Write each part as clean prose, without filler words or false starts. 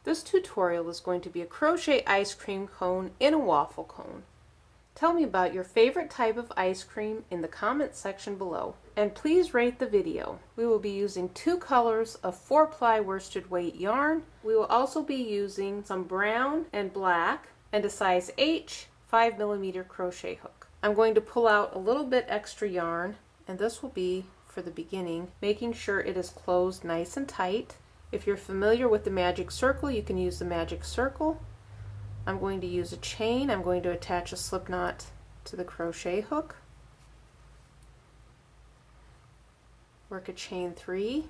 This tutorial is going to be a crochet ice cream cone in a waffle cone. Tell me about your favorite type of ice cream in the comment section below. And please rate the video. We will be using 2 colors of 4-ply worsted weight yarn. We will also be using some brown and black and a size H 5mm crochet hook. I'm going to pull out a little bit extra yarn, and this will be for the beginning, making sure it is closed nice and tight. If you're familiar with the magic circle, you can use the magic circle. I'm going to use a chain. I'm going to attach a slip knot to the crochet hook. Work a chain 3.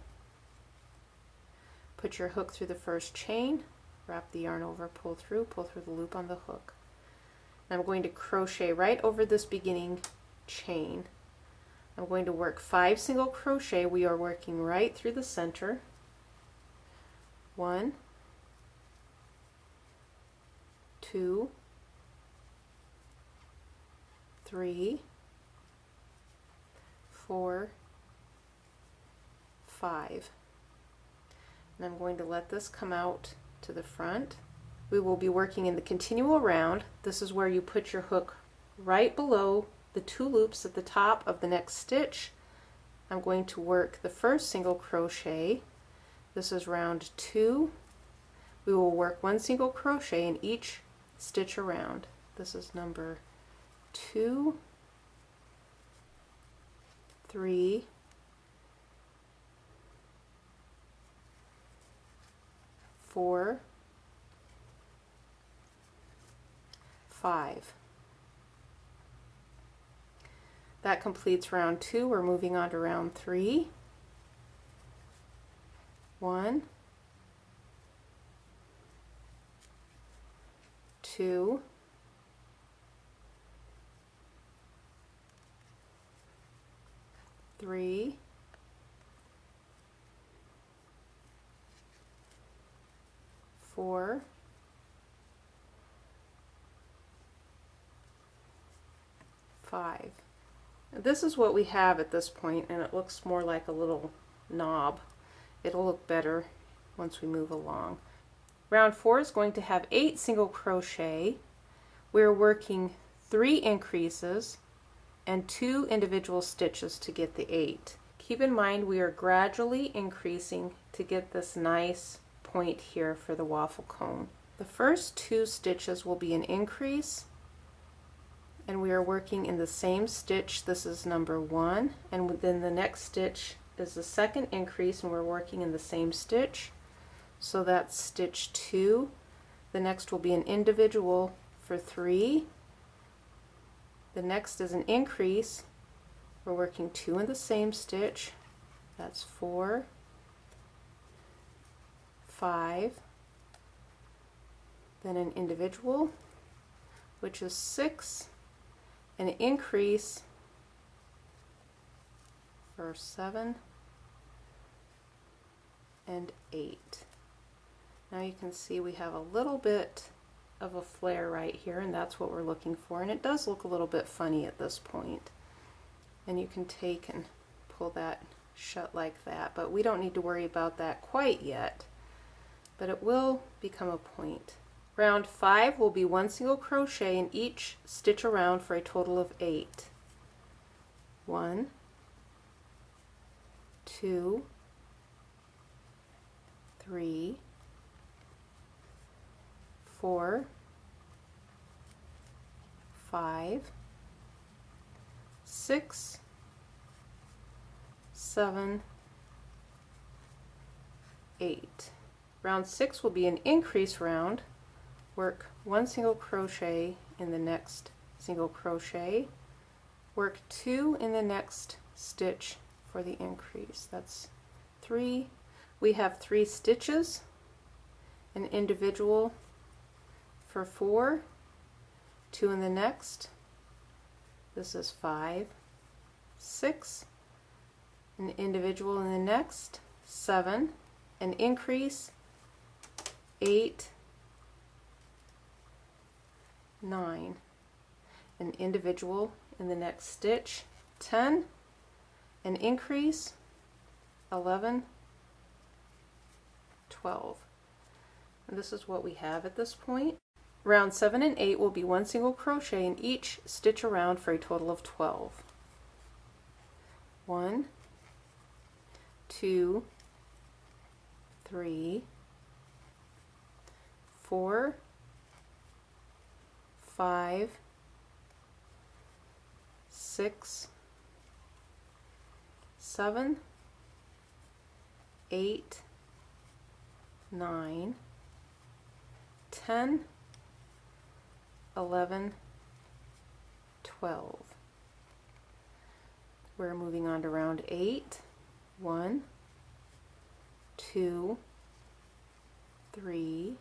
Put your hook through the first chain, wrap the yarn over, pull through the loop on the hook. And I'm going to crochet right over this beginning chain. I'm going to work 5 single crochet. We are working right through the center. 1, 2, 3, 4, 5. And I'm going to let this come out to the front. We will be working in the continual round. This is where you put your hook right below the 2 loops at the top of the next stitch. I'm going to work the first single crochet. This is round 2. We will work 1 single crochet in each stitch around. This is number 2, 3, 4, 5. That completes round 2. We're moving on to round 3. 1, 2, 3, 4, 5. This is what we have at this point, and it looks more like a little knob. It'll look better once we move along. Round 4 is going to have 8 single crochet. We're working 3 increases and 2 individual stitches to get the 8. Keep in mind we are gradually increasing to get this nice point here for the waffle cone. The first 2 stitches will be an increase, and we are working in the same stitch. This is number 1, and then the next stitch is the second increase, and we're working in the same stitch. So that's stitch 2. The next will be an individual for 3. The next is an increase. We're working 2 in the same stitch. That's 4, 5. Then an individual, which is 6. An increase for 7 and 8. Now you can see we have a little bit of a flare right here, and that's what we're looking for, and it does look a little bit funny at this point. And you can take and pull that shut like that, but we don't need to worry about that quite yet, but it will become a point. Round 5 will be 1 single crochet in each stitch around for a total of 8. 1, 2, 3, 4, 5, 6, 7, 8. Round 6 will be an increase round. Work 1 single crochet in the next single crochet. Work 2 in the next stitch for the increase. That's 3. We have 3 stitches, an individual for 4, 2 in the next. This is 5, 6, an individual in the next, 7, an increase, 8, 9, an individual in the next stitch, 10, an increase, 11, 12. and this is what we have at this point. Round 7 and 8 will be 1 single crochet in each stitch around for a total of 12. 1, 2, 3, 4, 5, 6, 7, 8, 9, 10, 11, 12. We're moving on to round 8. 1, 2, 3,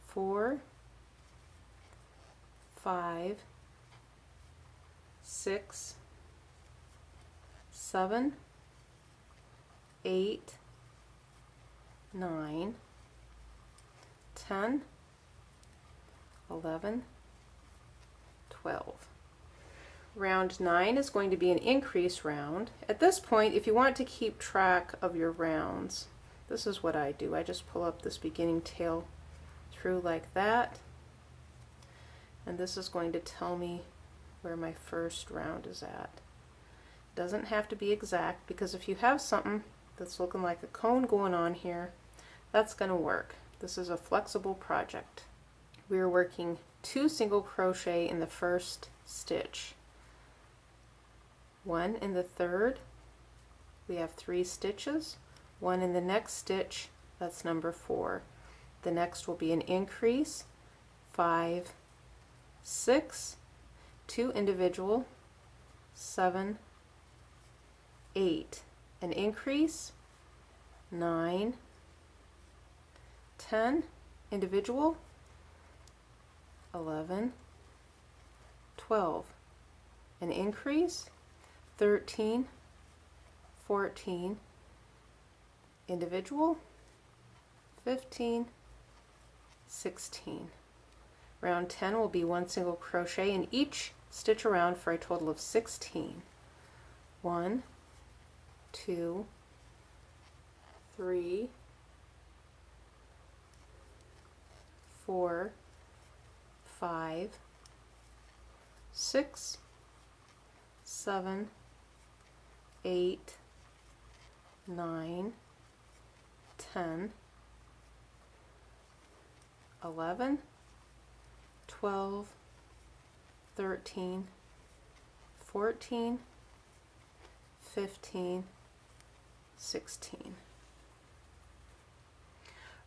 4, 5, 6, 7, 8, 9, 10, 11, 12. Round 9 is going to be an increase round. At this point, if you want to keep track of your rounds, this is what I do. I just pull up this beginning tail through like that, and this is going to tell me where my first round is at. It doesn't have to be exact, because if you have something that's looking like a cone going on here, that's going to work. This is a flexible project. We're working 2 single crochet in the first stitch. 1 in the third, we have 3 stitches. 1 in the next stitch, that's number 4. The next will be an increase, 5, 6, 2 individual, 7, 8, an increase, 9, 10, individual, 11, 12, an increase, 13, 14, individual, 15, 16. Round 10 will be 1 single crochet in each stitch around for a total of 16. 1, 2, 3, 4, 5, 6, 7, 8, 9, 10, 11, 12, 13, 14, 15, 16.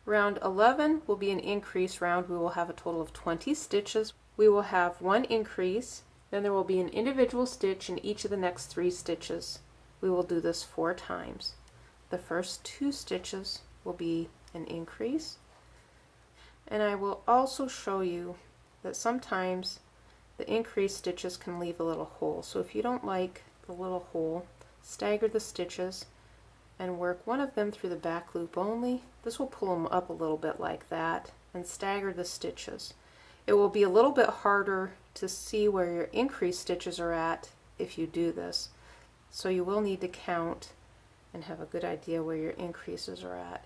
Round 11 will be an increase round. We will have a total of 20 stitches. We will have 1 increase, then there will be an individual stitch in each of the next 3 stitches. We will do this 4 times. The first 2 stitches will be an increase, and I will also show you that sometimes the increase stitches can leave a little hole. So if you don't like the little hole, stagger the stitches and work one of them through the back loop only. This will pull them up a little bit like that, and stagger the stitches. It will be a little bit harder to see where your increase stitches are at if you do this. So you will need to count and have a good idea where your increases are at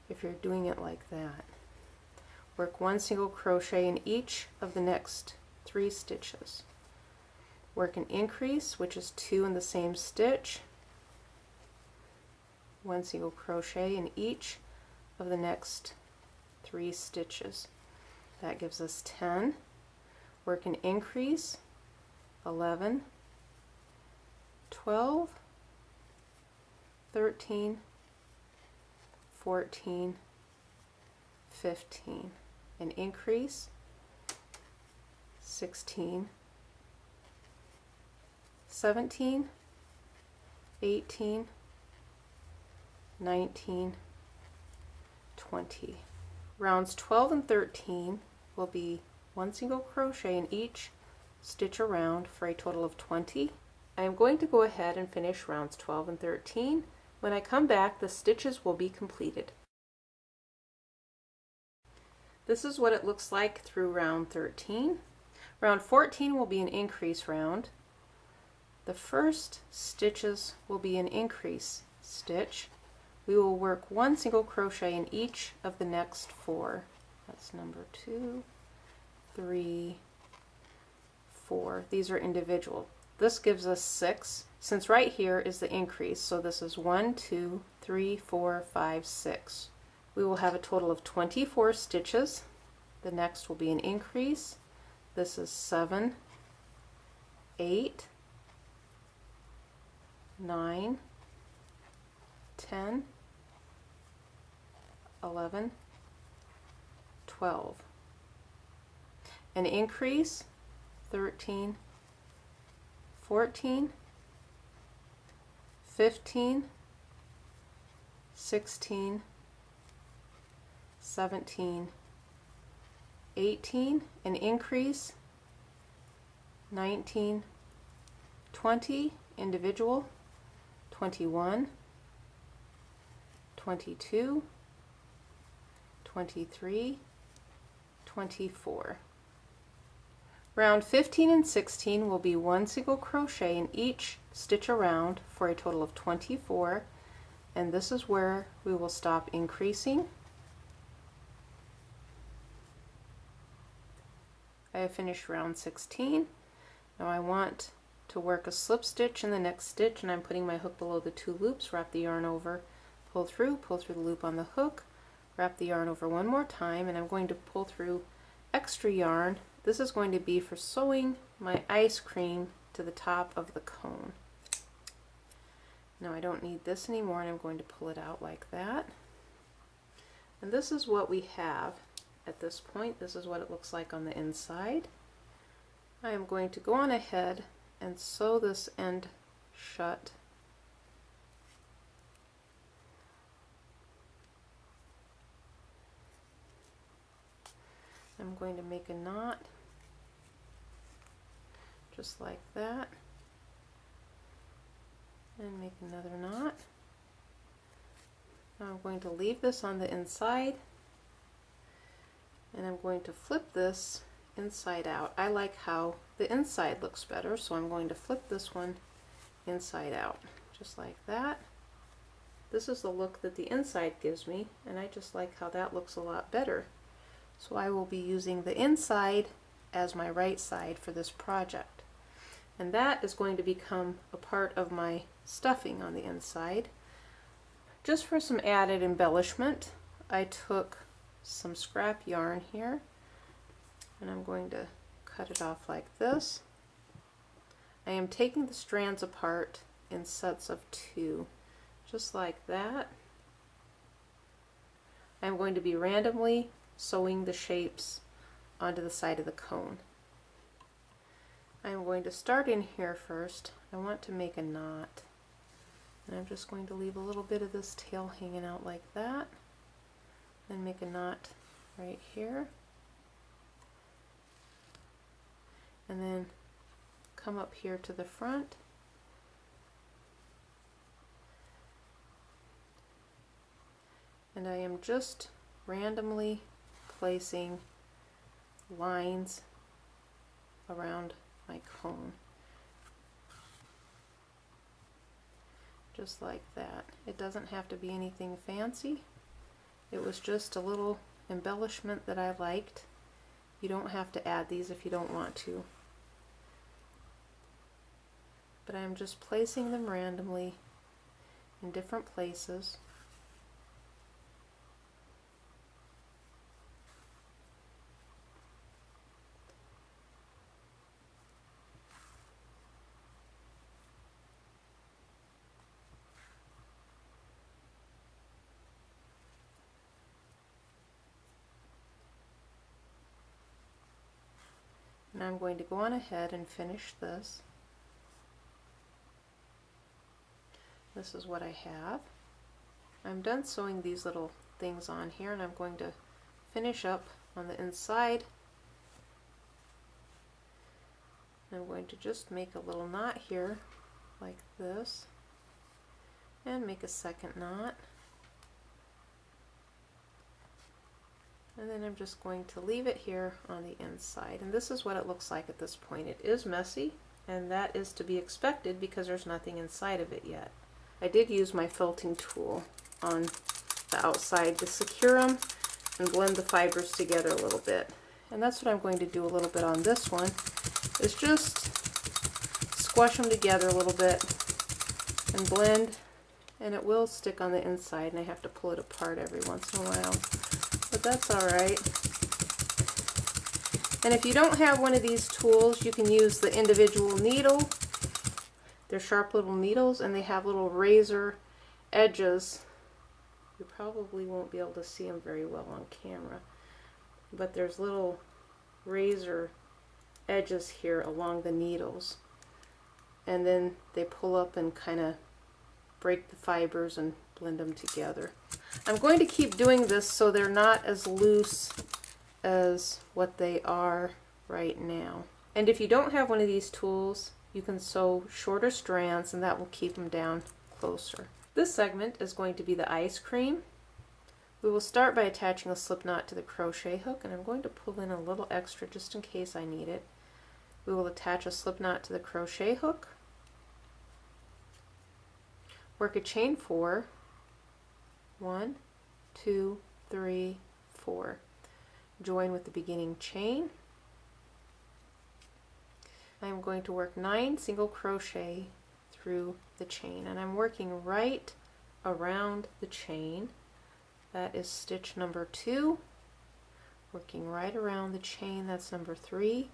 if you're doing it like that. Work 1 single crochet in each of the next 3 stitches. Work an increase, which is 2 in the same stitch. 1 single crochet in each of the next 3 stitches. That gives us 10. Work an increase, 11, 12, 13, 14, 15. An increase, 16, 17, 18, 19, 20. Rounds 12 and 13 will be 1 single crochet in each stitch around for a total of 20. I am going to go ahead and finish rounds 12 and 13. When I come back, the stitches will be completed. This is what it looks like through round 13. Round 14 will be an increase round. The first stitches will be an increase stitch. we will work 1 single crochet in each of the next 4. That's number 2, 3, 4. These are individual. This gives us 6, since right here is the increase, so this is 1, 2, 3, 4, 5, 6. We will have a total of 24 stitches. The next will be an increase. This is 7, 8, 9, 10, 11, 12. An increase, 13, 14, 15, 16, 17, 18, an increase, 19, 20, individual, 21, 22, 23, 24. Round 15 and 16 will be 1 single crochet in each stitch around for a total of 24, and this is where we will stop increasing. I have finished round 16. Now I want to work a slip stitch in the next stitch, and I'm putting my hook below the 2 loops, wrap the yarn over, pull through the loop on the hook, wrap the yarn over one more time, and I'm going to pull through extra yarn. This is going to be for sewing my ice cream to the top of the cone. Now I don't need this anymore, and I'm going to pull it out like that. And this is what we have at this point. This is what it looks like on the inside. I am going to go on ahead and sew this end shut. I'm going to make a knot just like that, and make another knot. Now I'm going to leave this on the inside, and I'm going to flip this inside out. I like how the inside looks better, so I'm going to flip this one inside out, just like that. This is the look that the inside gives me, and I just like how that looks a lot better. So I will be using the inside as my right side for this project. And that is going to become a part of my stuffing on the inside. Just for some added embellishment, I took some scrap yarn here, and I'm going to cut it off like this. I am taking the strands apart in sets of 2, just like that. I'm going to be randomly sewing the shapes onto the side of the cone. I'm going to start in here first. I want to make a knot, and I'm just going to leave a little bit of this tail hanging out like that, then make a knot right here, and then come up here to the front, and I am just randomly placing lines around my cone, just like that. It doesn't have to be anything fancy. It was just a little embellishment that I liked. You don't have to add these if you don't want to, but I'm just placing them randomly in different places. And I'm going to go on ahead and finish this. This is what I have. I'm done sewing these little things on here, and I'm going to finish up on the inside. I'm going to just make a little knot here like this, and make a second knot. And then I'm just going to leave it here on the inside. And this is what it looks like at this point. It is messy, and that is to be expected because there's nothing inside of it yet. I did use my felting tool on the outside to secure them and blend the fibers together a little bit. And that's what I'm going to do a little bit on this one, is just squash them together a little bit and blend, and it will stick on the inside and I have to pull it apart every once in a while, but that's alright. And if you don't have one of these tools, you can use the individual needle. They're sharp little needles and they have little razor edges. You probably won't be able to see them very well on camera, but there's little razor edges here along the needles, and then they pull up and kind of break the fibers and blend them together. I'm going to keep doing this so they're not as loose as what they are right now. And if you don't have one of these tools, you can sew shorter strands and that will keep them down closer. This segment is going to be the ice cream. We will start by attaching a slip knot to the crochet hook, and I'm going to pull in a little extra just in case I need it. We will attach a slip knot to the crochet hook, work a chain 4, 1, 2, 3, 4. Join with the beginning chain. I'm going to work 9 single crochet through the chain, and I'm working right around the chain. That is stitch number 2. Working right around the chain, that's number 3,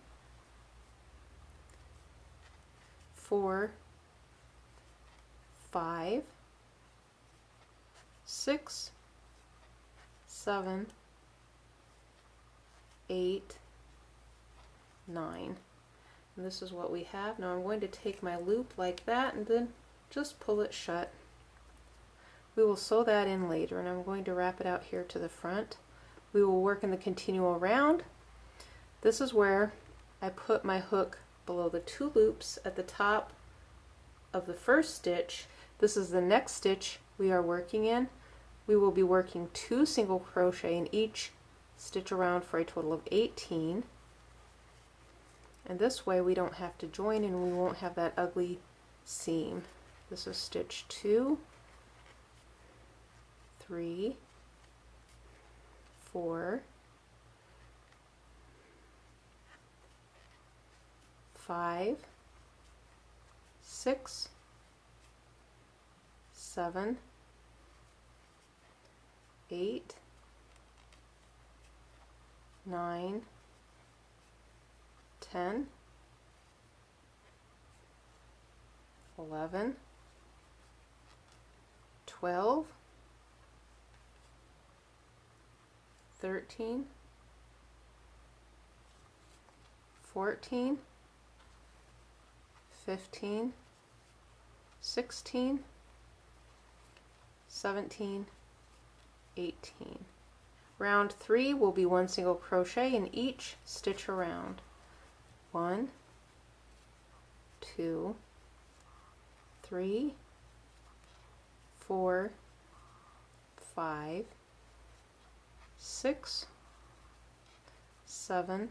4, 5, 6, 7, 8, 9. And this is what we have. Now I'm going to take my loop like that and then just pull it shut. We will sew that in later, and I'm going to wrap it out here to the front. We will work in the continual round. This is where I put my hook below the 2 loops at the top of the first stitch. This is the next stitch we are working in. We will be working 2 single crochet in each stitch around for a total of 18. And this way we don't have to join and we won't have that ugly seam. This is stitch 2, 3, 4, 5, 6, 7, 8, 9, 10, 11, 12, 13, 14, 15, 16, 17, 18. Round 3 will be 1 single crochet in each stitch around. 1, 2, 3, 4, 5, 6, 7,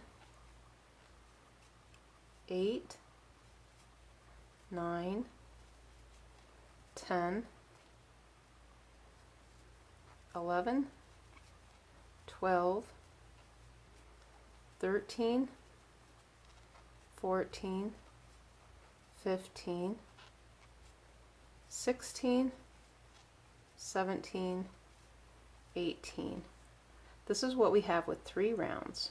8, 9, 10, 11, 12, 13, 14, 15, 16, 17, 18. This is what we have with 3 rounds.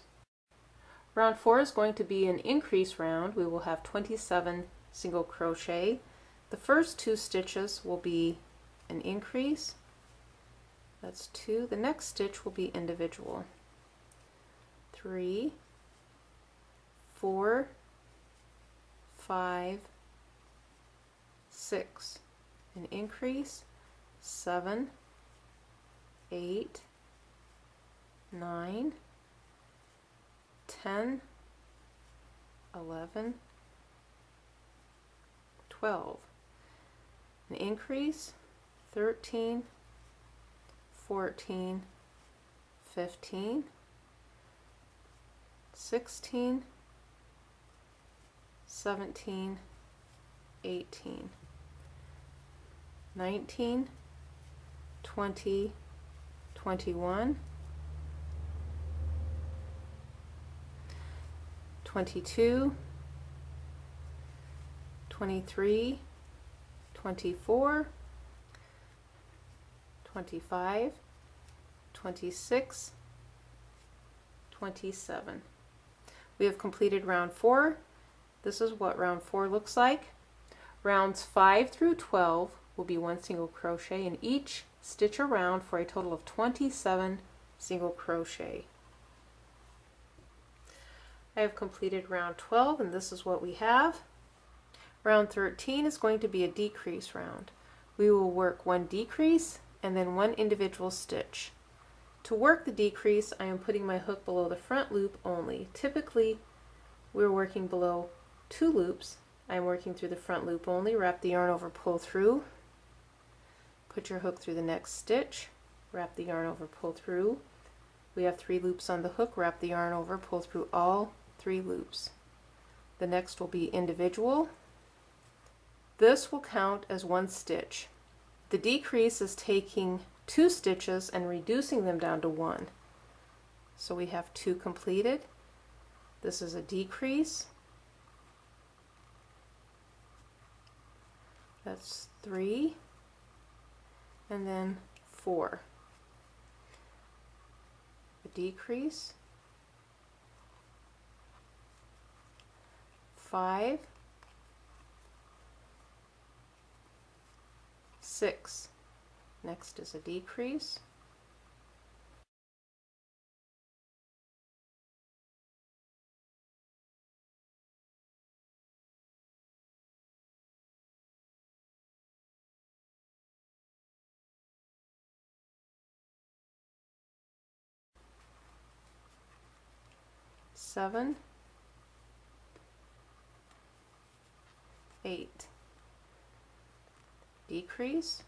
Round 4 is going to be an increase round. We will have 27 single crochet. The first 2 stitches will be an increase. That's 2. The next stitch will be individual. 3, 4, 5, 6. An increase. 7, 8, 9, 10, 11, 12. An increase. 13, 14, 15, 16, 17, 18, 19, 20, 21, 22, 23, 24, 25, 26, 27. We have completed round 4. This is what round 4 looks like. Rounds 5 through 12 will be 1 single crochet in each stitch around for a total of 27 single crochet. I have completed round 12 and this is what we have. Round 13 is going to be a decrease round. We will work 1 decrease and then 1 individual stitch. To work the decrease, I am putting my hook below the front loop only. Typically, we're working below 2 loops. I'm working through the front loop only. Wrap the yarn over, pull through. Put your hook through the next stitch. Wrap the yarn over, pull through. We have 3 loops on the hook. Wrap the yarn over, pull through all 3 loops. The next will be individual. This will count as 1 stitch. The decrease is taking 2 stitches and reducing them down to 1. So we have 2 completed. This is a decrease. That's 3. And then 4. A decrease. 5. 6. Next is a decrease. 7, 8. Decrease.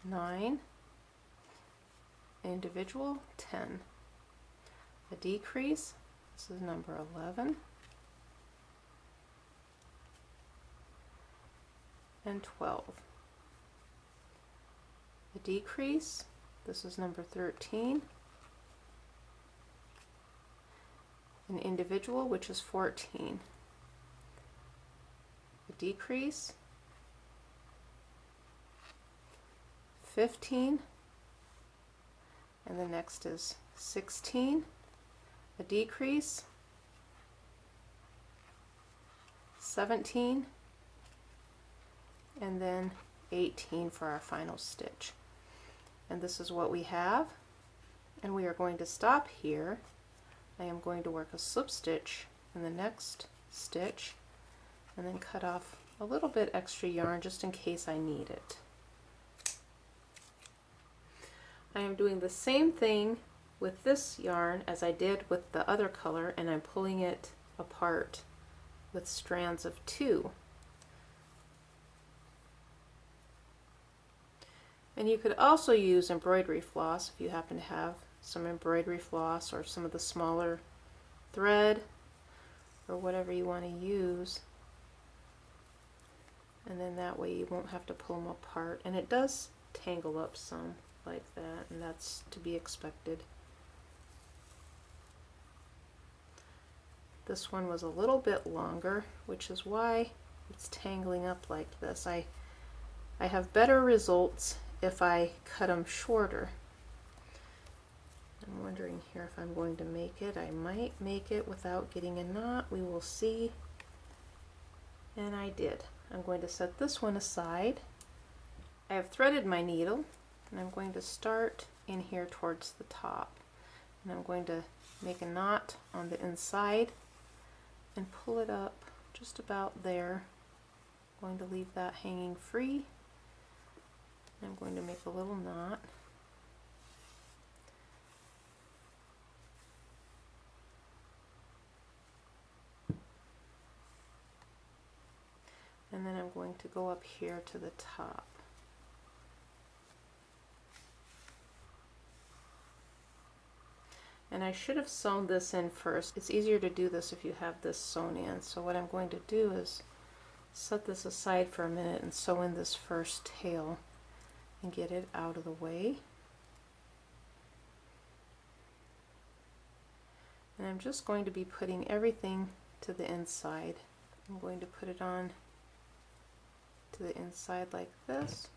9, individual, 10. A decrease, this is number 11, and 12. A decrease, this is number 13. An individual, which is 14. A decrease, 15, and the next is 16, a decrease, 17, and then 18 for our final stitch. And this is what we have, and we are going to stop here. I am going to work a slip stitch in the next stitch and then cut off a little bit extra yarn just in case I need it. I am doing the same thing with this yarn as I did with the other color, and I'm pulling it apart with strands of 2. And you could also use embroidery floss if you happen to have some embroidery floss or some of the smaller thread or whatever you want to use. And then that way you won't have to pull them apart. And it does tangle up some like that, and that's to be expected. This one was a little bit longer, which is why it's tangling up like this. I have better results if I cut them shorter. I'm wondering here if I'm going to make it. I might make it without getting a knot. We will see. And I did. I'm going to set this one aside. I have threaded my needle, and I'm going to start in here towards the top. And I'm going to make a knot on the inside and pull it up just about there. I'm going to leave that hanging free. I'm going to make a little knot. And then I'm going to go up here to the top. And I should have sewn this in first. It's easier to do this if you have this sewn in. So what I'm going to do is set this aside for a minute and sew in this first tail and get it out of the way. And I'm just going to be putting everything to the inside. I'm going to put it on to the inside like this.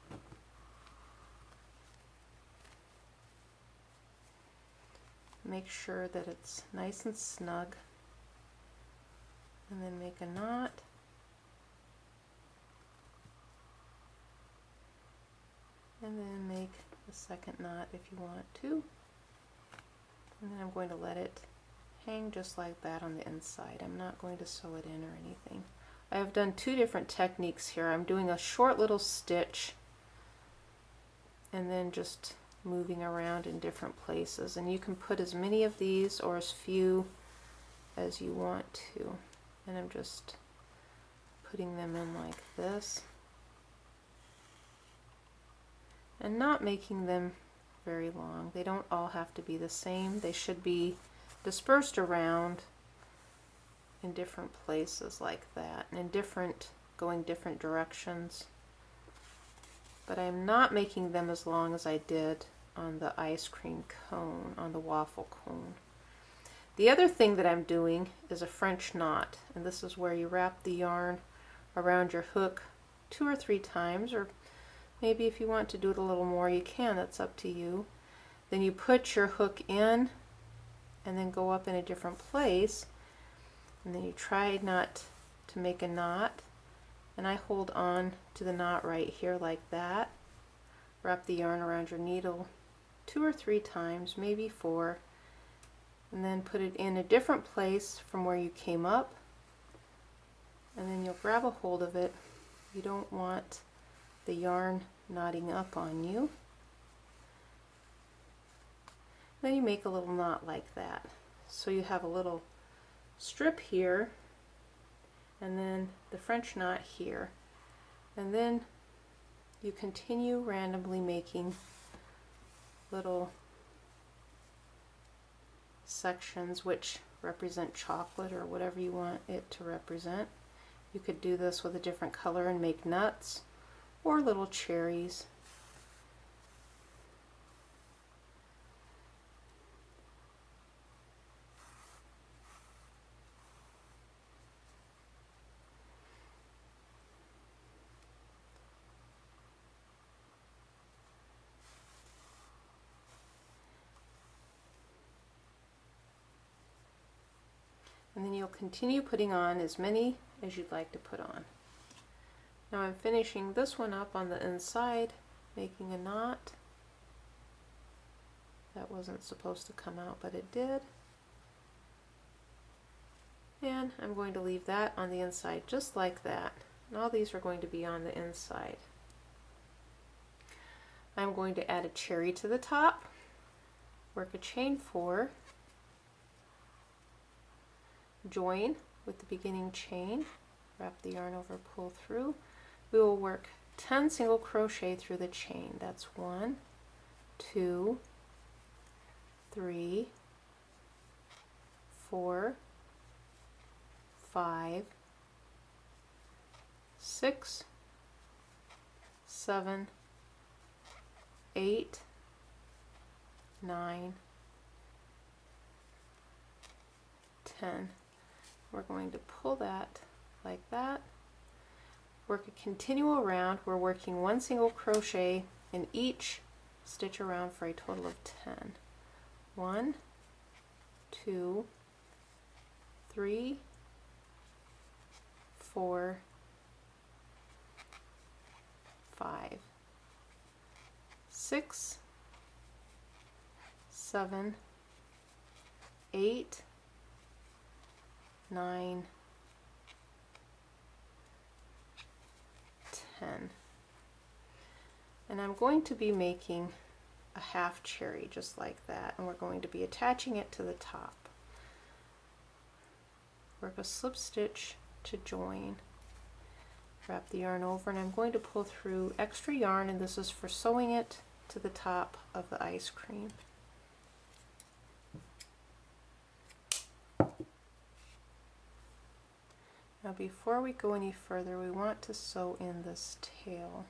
Make sure that it's nice and snug, and then make a knot, and then make a second knot if you want to, and then I'm going to let it hang just like that on the inside. I'm not going to sew it in or anything. I have done two different techniques here. I'm doing a short little stitch and then just moving around in different places, and you can put as many of these or as few as you want to. And I'm just putting them in like this and not making them very long. They don't all have to be the same. They should be dispersed around in different places like that, and in going different directions. But I'm not making them as long as I did on the ice cream cone, on the waffle cone. The other thing that I'm doing is a French knot, and this is where you wrap the yarn around your hook 2 or 3 times, or maybe if you want to do it a little more you can, that's up to you. Then you put your hook in and then go up in a different place, and then you try not to make a knot, and I hold on to the knot right here like that. Wrap the yarn around your needle 2 or 3 times, maybe 4, and then put it in a different place from where you came up, and then you'll grab a hold of it. You don't want the yarn knotting up on you. Then you make a little knot like that. So you have a little strip here, and then the French knot here, and then you continue randomly making little sections which represent chocolate or whatever you want it to represent. You could do this with a different color and make nuts or little cherries. And then you'll continue putting on as many as you'd like to put on. Now I'm finishing this one up on the inside, making a knot. That wasn't supposed to come out, but it did. And I'm going to leave that on the inside just like that. And all these are going to be on the inside. I'm going to add a cherry to the top, work a chain 4, join with the beginning chain, wrap the yarn over, pull through. We will work 10 single crochet through the chain. That's 1, 2, 3, 4, 5, 6, 7, 8, 9, 10. We're going to pull that like that, work a continual round. We're working 1 single crochet in each stitch around for a total of 10. 1, 2, 3, 4, 5, 6, 7, 8, 9, 10. And I'm going to be making a half cherry just like that, and we're going to be attaching it to the top. Work a slip stitch to join, wrap the yarn over, and I'm going to pull through extra yarn, and this is for sewing it to the top of the ice cream. Now before we go any further, we want to sew in this tail.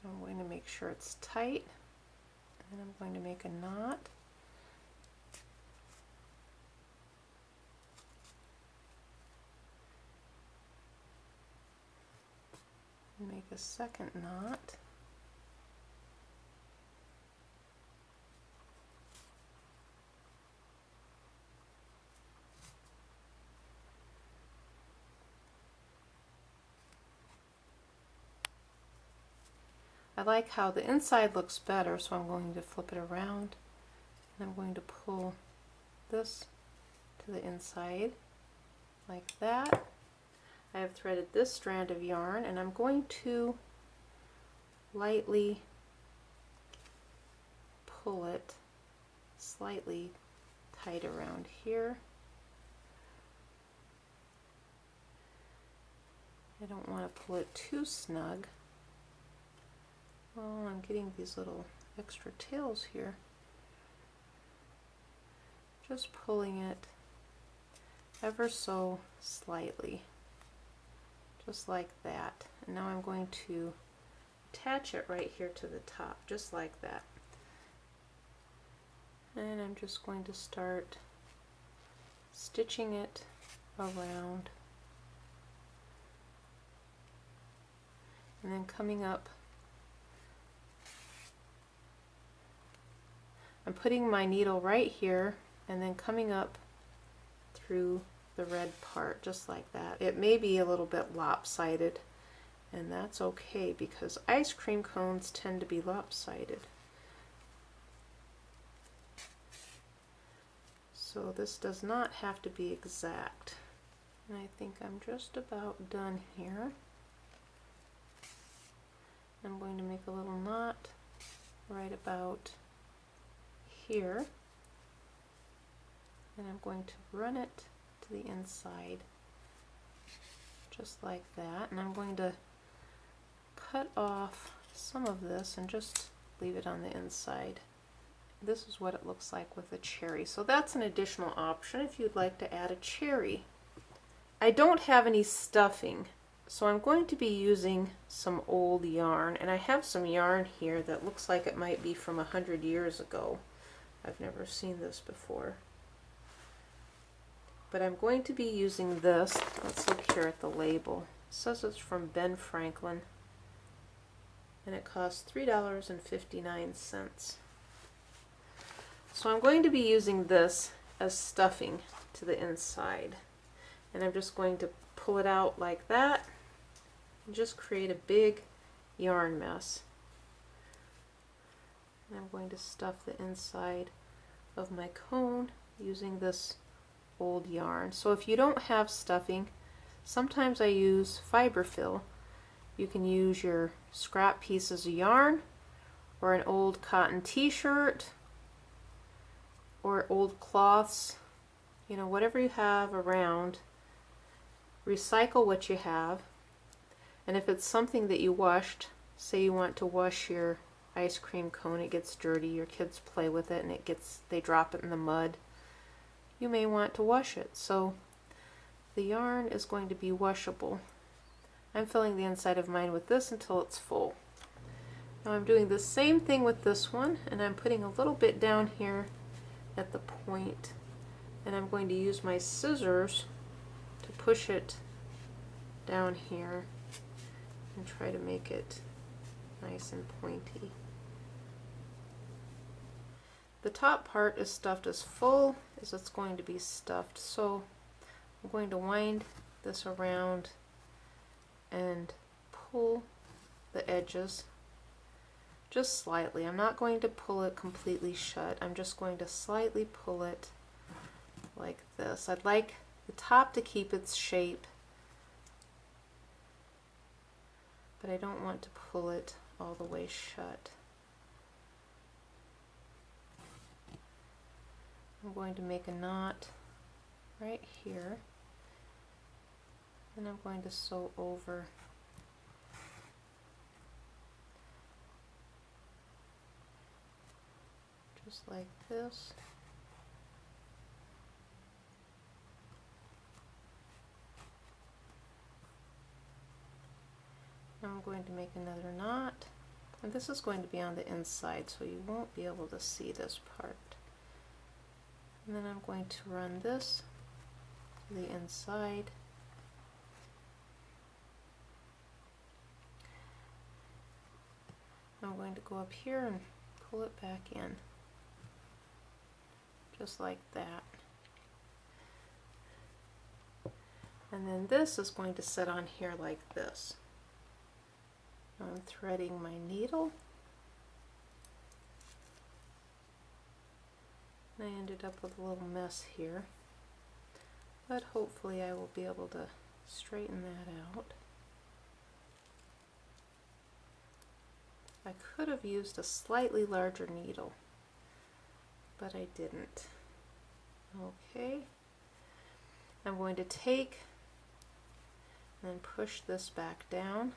I'm going to make sure it's tight, and I'm going to make a knot. Make a second knot. I like how the inside looks better, so I'm going to flip it around, and I'm going to pull this to the inside like that. I have threaded this strand of yarn, and I'm going to lightly pull it slightly tight around here. I don't want to pull it too snug. Oh, I'm getting these little extra tails here. Just pulling it ever so slightly, just like that. And now I'm going to attach it right here to the top, just like that. And I'm just going to start stitching it around, and then coming up. I'm putting my needle right here and then coming up through the red part, just like that. It may be a little bit lopsided, and that's okay because ice cream cones tend to be lopsided. So this does not have to be exact. And I think I'm just about done here. I'm going to make a little knot right about here, and I'm going to run it to the inside just like that, and I'm going to cut off some of this and just leave it on the inside. This is what it looks like with a cherry, so that's an additional option if you'd like to add a cherry. I don't have any stuffing, so I'm going to be using some old yarn, and I have some yarn here that looks like it might be from 100 years ago. I've never seen this before. But I'm going to be using this. Let's look here at the label. It says it's from Ben Franklin, and it costs $3.59. So I'm going to be using this as stuffing to the inside. And I'm just going to pull it out like that and just create a big yarn mess. And I'm going to stuff the inside of my cone using this old yarn. So if you don't have stuffing, sometimes I use fiberfill. You can use your scrap pieces of yarn, or an old cotton t-shirt, or old cloths, you know, whatever you have around. Recycle what you have, and if it's something that you washed, say you want to wash your ice cream cone, it gets dirty, your kids play with it and they drop it in the mud, you may want to wash it. So the yarn is going to be washable. I'm filling the inside of mine with this until it's full. Now I'm doing the same thing with this one, and I'm putting a little bit down here at the point, and I'm going to use my scissors to push it down here and try to make it nice and pointy. The top part is stuffed as full as it's going to be stuffed, so I'm going to wind this around and pull the edges just slightly. I'm not going to pull it completely shut. I'm just going to slightly pull it like this. I'd like the top to keep its shape, but I don't want to pull it all the way shut. I'm going to make a knot right here, and I'm going to sew over just like this. Now I'm going to make another knot, and this is going to be on the inside, so you won't be able to see this part. And then I'm going to run this to the inside. I'm going to go up here and pull it back in, just like that. And then this is going to sit on here like this. I'm threading my needle. I ended up with a little mess here, but hopefully I will be able to straighten that out. I could have used a slightly larger needle, but I didn't. Okay, I'm going to take and push this back down.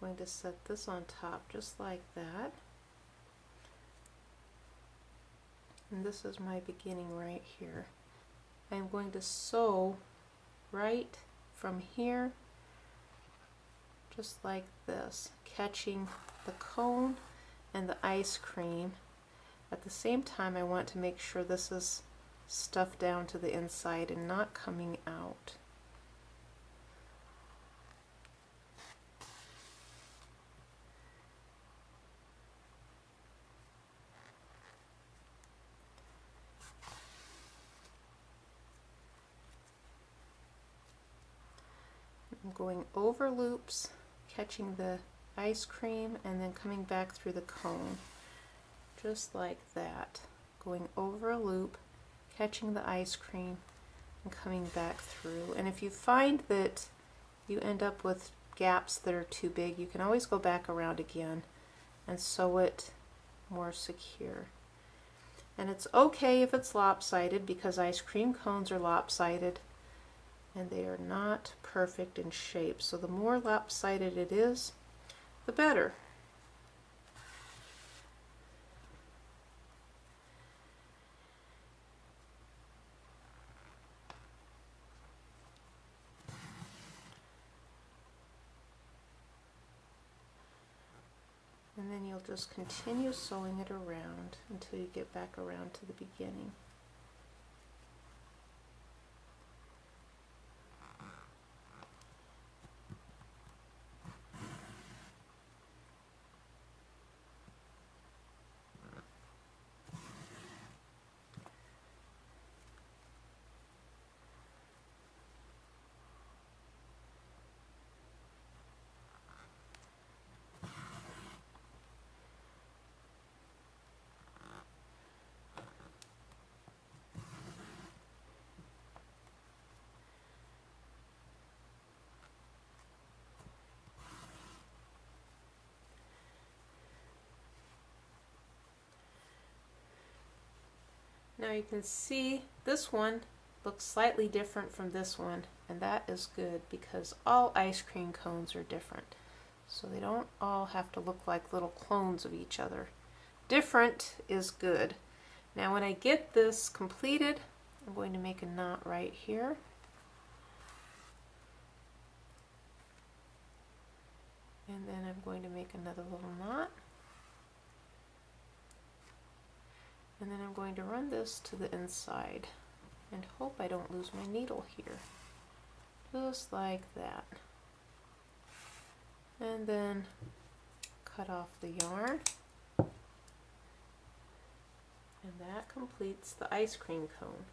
I'm going to set this on top just like that. And this is my beginning right here. I'm going to sew right from here, just like this, catching the cone and the ice cream. At the same time, I want to make sure this is stuffed down to the inside and not coming out. I'm going over loops, catching the ice cream, and then coming back through the cone, just like that. Going over a loop, catching the ice cream, and coming back through. And if you find that you end up with gaps that are too big, you can always go back around again and sew it more secure. And it's okay if it's lopsided, because ice cream cones are lopsided and they are not perfect in shape. So the more lopsided it is, the better. And then you'll just continue sewing it around until you get back around to the beginning. Now you can see this one looks slightly different from this one, and that is good because all ice cream cones are different. So they don't all have to look like little clones of each other. Different is good. Now when I get this completed, I'm going to make a knot right here. And then I'm going to make another little knot. And then I'm going to run this to the inside and hope I don't lose my needle here. Just like that. And then cut off the yarn. And that completes the ice cream cone.